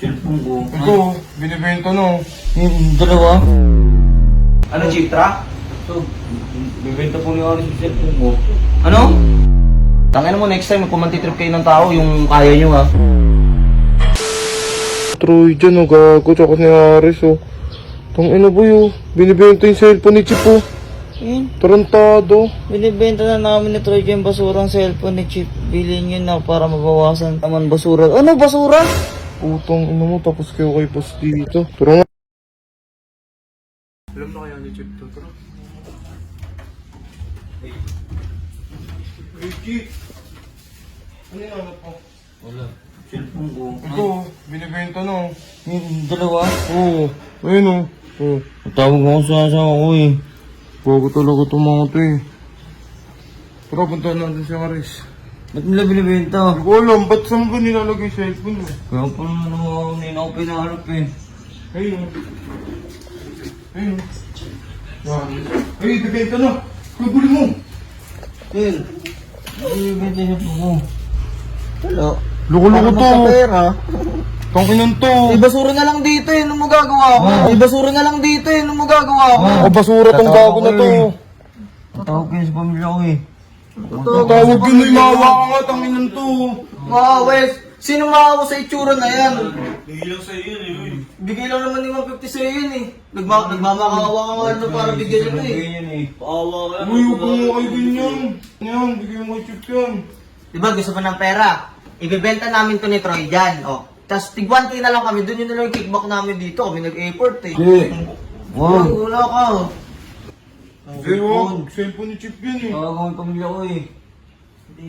Cellphone ko. Ito, binibenta no. Yung dalawa. Ano, Chitra? So, bibenta po ni Aris yung cellphone mo. Ano? Tangina mo, next time, kung mantitrip kayo ng tao, yung kaya nyo ha. Troy dyan, gago, tsaka ni Aris, oh. Tangina boy, oh. Binibenta yung cellphone ni Chip, oh. Tarantado. Binibenta na namin ni Troy yung basurang cellphone ni Chip. Bilhin yun na para mabawasan naman basura. Ano basura? Putang ina mo, tapos kayo kay Pas dito. Tara nga. Alam na kaya ni Chip to, tara. Hey, Chip. Ano yung hanap mo? Wala. Cellphone ko. Ito, binibenta no. Yung dalawa. Oo, ayun oh. Oh. Tawag mo sa asawa ko eh. Bago talaga itong mga to eh. Tara, punta natin si Aris. Ba't nila binibenta? Hindi ko alam, ba't saan ba nilalagay yung cellphone mo? Kaya pa naman ako hindi na ako pinaharap eh. Ayun oh. Ayun oh. Yan. Ay, bibenta na. Kabuli mo. Yun. Binibenta yung cellphone mo. Wala. Loko-loko to. Magkapera. Tangkinan to. Basura na lang dito eh. Ano mo gagawa ko? Basura na lang dito eh. Ano mo gagawa ko? O basura tong gago na to. Tatawag ko yun sa pamilya ko eh. Tawag yun ay mawa ka nga, tanginan to. Wes, sino maawa sa itsura na yan? Bigay lang sa'yo yun eh. Bigay lang naman ni 150 sa'yo yun eh. Nagmamakaawa ka nga ano para bigyan yun eh. Paawa ka lang. Uy, huwag mo kayo ganyan. Yan, bigyan mo kay Chip yan. Diba gusto mo ng pera? Ibebenta namin to ni Troy dyan. O. Tapos tig 1K na lang kami. Doon yun na lang yung kickback namin dito. Kami nag-airport eh. Wow. Wala ka. Hindi, wag. Cellphone ni Chip yan eh. Tawag ko yung pamilya ko eh. Hindi.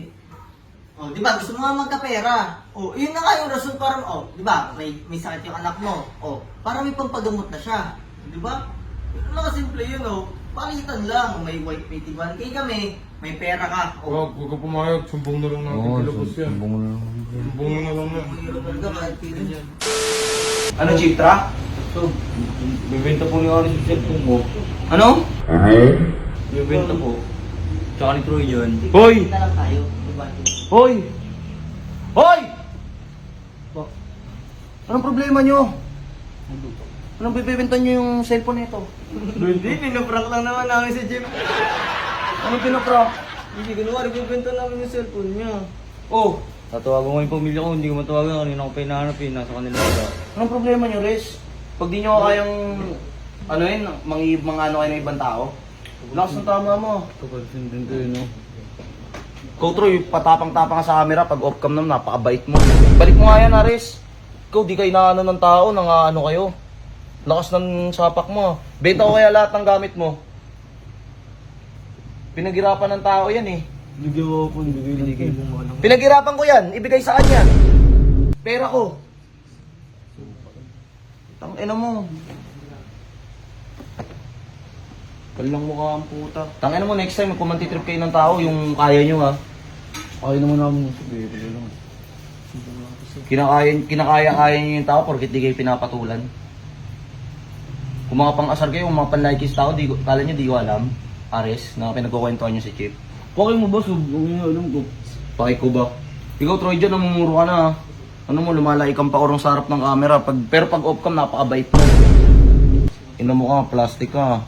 O, diba? Gusto mo nga magkapera. O, yun na nga yung rason para, o, diba? May sakit yung anak mo. O, para may pampagamot na siya. Diba? Yun lang simple yun, o. Palitan lang. May white pay tig 1K kami. May pera ka. O, Wag ka pumayag. Sumbong na lang natin kilabos yan. sumbong na lang. Sumbong na lang yan. mayroon ka kahit pila dyan. Ano, Chitra? So, bibenta po ni Aris yung cellphone mo. Ano? Bibenta po. Tsaka ni Troy yun. Hoy! Na lang tayo. Diba? Hoy! Hoy! Anong problema nyo? Anong bibibenta nyo yung cellphone nito? Hindi, pinaprank lang naman namin si Jim. Anong pinaprank? Hindi ginawa, nagbibenta namin yung cellphone niya. Oh, Tatawagan ko yung pamilya ko, hindi ko matawagan. Kanina ko pa hinahanap eh, nasa kanila sila. anong problema nyo, Riz? Pag di nyo kayang, ano yun, mga ano kayo ng ibang tao? Lakas ng tama mo. Kapansin din to no? Ikaw, Troy, patapang-tapang ka sa camera pag off-cam naman, napakabait mo. Balik mo nga yan, Aris. Ikaw, di kayo naano ng tao, ano kayo. Lakas ng sapak mo. Benta ko kaya lahat ng gamit mo. Pinaghirapan ng tao yan eh. Bigyan mo po, bigay mo lang. Pinaghirapan ko yan, ibigay sa kanya. Pera ko. Tangina mo. Palang mukha ang puta. Tangina mo, next time, kung mantitrip kayo ng tao, yung kaya nyo ha. Kaya naman namin yung sabihin ko lang. Kinakaya-kaya nyo yung tao porkit di kayo pinapatulan. Kung mga pang-asar kayo, kung mga panlaikis tao, kala nyo di ko alam. Ares, na pinagkukwentuhan nyo si Chip. Pakay mo ba, sub? Huwag nga alam ko. Pakay ko ba? Ikaw, Troy, dyan, namumuro ka na ha. Ano mo, lumalay kang pakurong sa harap ng camera. Pero pag off-cam, napakabait mo. Ina mo ka, plastic ka.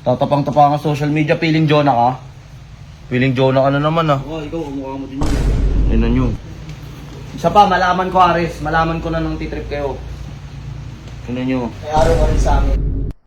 Tatapang-tapang ka social media, feeling Jonah ka. Feeling Jonah ka na naman ha. Ikaw, kamukha mo din yun. Ina nyo. Isa pa, malaman ko, Ares. Malaman ko na nung titrip kayo. Ina nyo. May araw ka rin sa amin.